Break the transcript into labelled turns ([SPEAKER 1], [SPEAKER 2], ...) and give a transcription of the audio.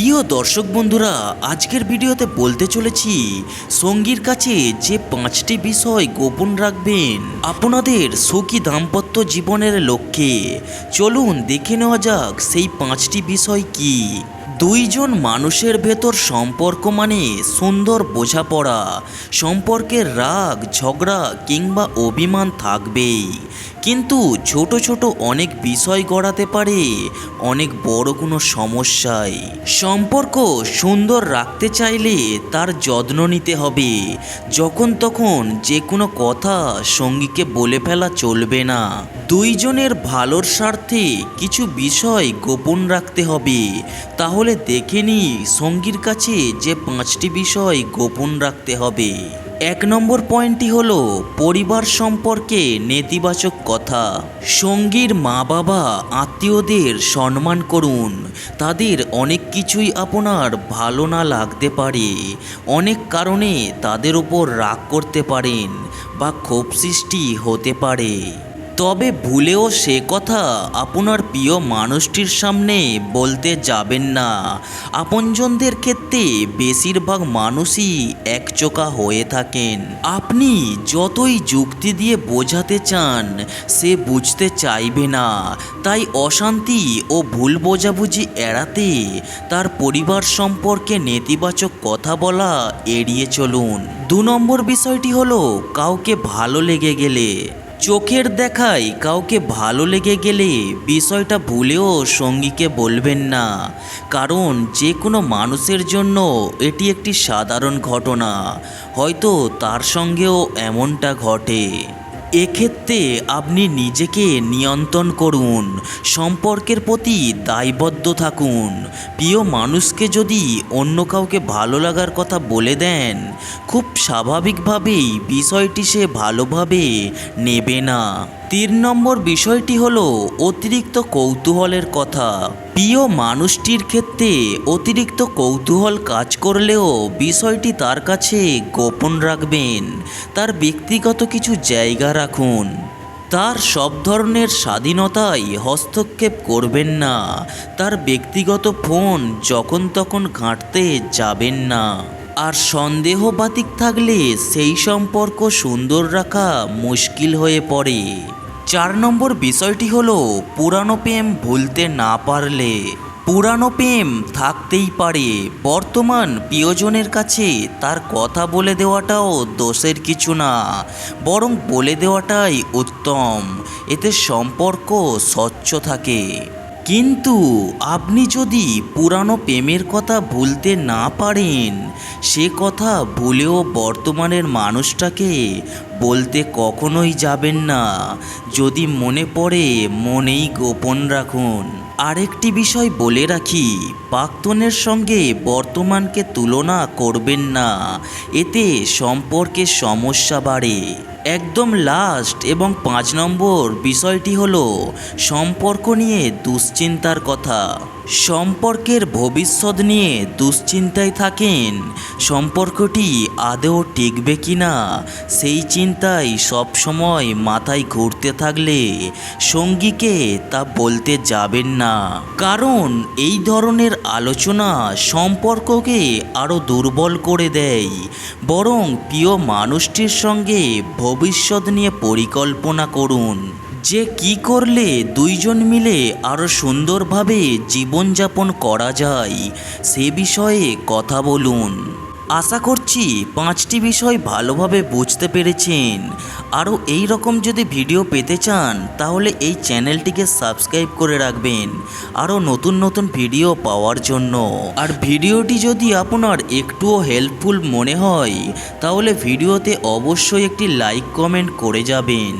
[SPEAKER 1] প্রিয় দর্শক বন্ধুরা, আজকের ভিডিওতে বলতে চলেছি সঙ্গীর কাছে যে 5টি বিষয় গোপন রাখবেন আপনাদের সুখী দাম্পত্য জীবনের লক্ষ্যে। চলুন দেখে নেওয়া যাক সেই 5টি বিষয় কি। দুইজন মানুষের ভেতর সম্পর্ক মানে সুন্দর বোঝাপড়া। সম্পর্কের রাগ, ঝগড়া কিংবা অভিমান থাকবেই, কিন্তু ছোট ছোট অনেক বিষয় গড়াতে পারে অনেক বড় কোনো সমস্যায়। সম্পর্ক সুন্দর রাখতে চাইলে তার যত্ন নিতে হবে। যখন তখন যে কোনো কথা সঙ্গীকে বলে ফেলা চলবে না। দুইজনের ভালোর স্বার্থে কিছু বিষয় গোপন রাখতে হবে। তাহলে দেখে নি সঙ্গীর কাছে যে 5টি বিষয় গোপন রাখতে হবে। 1 নম্বর পয়েন্টটি হলো পরিবার সম্পর্কে নেতিবাচক কথা। সঙ্গীর মা বাবা, আত্মীয়দের সম্মান করুন। তাদের অনেক কিছুই আপনার ভালো না লাগতে পারে। অনেক কারণে তাদের ওপর রাগ করতে পারেন বা ক্ষোভ সৃষ্টি হতে পারে, তবে ভুলেও সে কথা আপনার প্রিয় মানুষটির সামনে বলতে যাবেন না। আপনজনদের ক্ষেত্রে বেশিরভাগ মানুষই একচোখা হয়ে থাকেন। আপনি যতই যুক্তি দিয়ে বোঝাতে চান সে বুঝতে চাইবে না। তাই অশান্তি ও ভুল বোঝাবুঝি এড়াতে তার পরিবার সম্পর্কে নেতিবাচক কথা বলা এড়িয়ে চলুন। 2 নম্বর বিষয়টি হলো কাউকে ভালো লেগে গেলে। চোখের দেখায় কাউকে ভালো লেগে গেলে বিষয়টা ভুলেও সঙ্গীকে বলবেন না, কারণ যে কোনো মানুষের জন্য এটি একটি সাধারণ ঘটনা। হয়তো তার সঙ্গেও এমনটা ঘটে। এক্ষেত্রে আপনি নিজেকে নিয়ন্ত্রণ করুন, সম্পর্কের প্রতি দায়বদ্ধ থাকুন। প্রিয় মানুষকে যদি অন্য কাউকে ভালো লাগার কথা বলে দেন, খুব স্বাভাবিকভাবেই বিষয়টি সে ভালোভাবে নেবে না। 3 নম্বর বিষয়টি হলো অতিরিক্ত কৌতূহলের কথা। প্রিয় মানুষটির ক্ষেত্রে অতিরিক্ত কৌতূহল কাজ করলেও বিষয়টি তার কাছে গোপন রাখবেন। তার ব্যক্তিগত কিছু জায়গা রাখুন। তার সব ধরনের স্বাধীনতায় হস্তক্ষেপ করবেন না। তার ব্যক্তিগত ফোন যখন তখন ঘাঁটতে যাবেন না। আর সন্দেহবাতিক থাকলে সেই সম্পর্ক সুন্দর রাখা মুশকিল হয়ে পড়ে। 4 নম্বর বিষয়টি হলো পুরানো প্রেম ভুলতে না পারলে। পুরানো প্রেম থাকতেই পারে, বর্তমান প্রিয়জনের কাছে তার কথা বলে দেওয়াটাও দোষের কিছু না, বরং বলে দেওয়াটাই উত্তম। এতে সম্পর্ক স্বচ্ছ থাকে। কিন্তু আপনি যদি পুরানো প্রেমের কথা ভুলতে না পারেন, সে কথা ভুলেও বর্তমানের মানুষটাকে বলতে কখনোই যাবেন না। যদি মনে পড়ে মনেই গোপন রাখুন। আরেকটি বিষয় বলে রাখি, প্রাক্তনের সঙ্গে বর্তমানকে তুলনা করবেন না। এতে সম্পর্কে সমস্যা বাড়ে। একদম লাস্ট এবং 5 নম্বর বিষয়টি হলো সম্পর্ক নিয়ে দুশ্চিন্তার কথা। সম্পর্কের ভবিষ্যৎ নিয়ে দুশ্চিন্তায় থাকেন। সম্পর্কটি আদৌ টিকবে কিনা সেই চিন্তায় সবসময় মাথায় ঘুরতে থাকলে সঙ্গীকে তা বলতে যাবেন না, কারণ এই ধরনের আলোচনা সম্পর্ককে আরও দুর্বল করে দেয়। বরং প্রিয় মানুষটির সঙ্গে ভবিষ্যৎ নিয়ে পরিকল্পনা করুন যে কি করলে দুইজন মিলে আরও সুন্দরভাবে জীবনযাপন করা যায়, সে বিষয়ে কথা বলুন। আশা করছি 5টি বিষয় ভালোভাবে বুঝতে পেরেছেন। আরও এই রকম যদি ভিডিও পেতে চান তাহলে এই চ্যানেলটিকে সাবস্ক্রাইব করে রাখবেন আরও নতুন নতুন ভিডিও পাওয়ার জন্য। আর ভিডিওটি যদি আপনার একটুও হেল্পফুল মনে হয় তাহলে ভিডিওতে অবশ্যই একটি লাইক কমেন্ট করে যাবেন।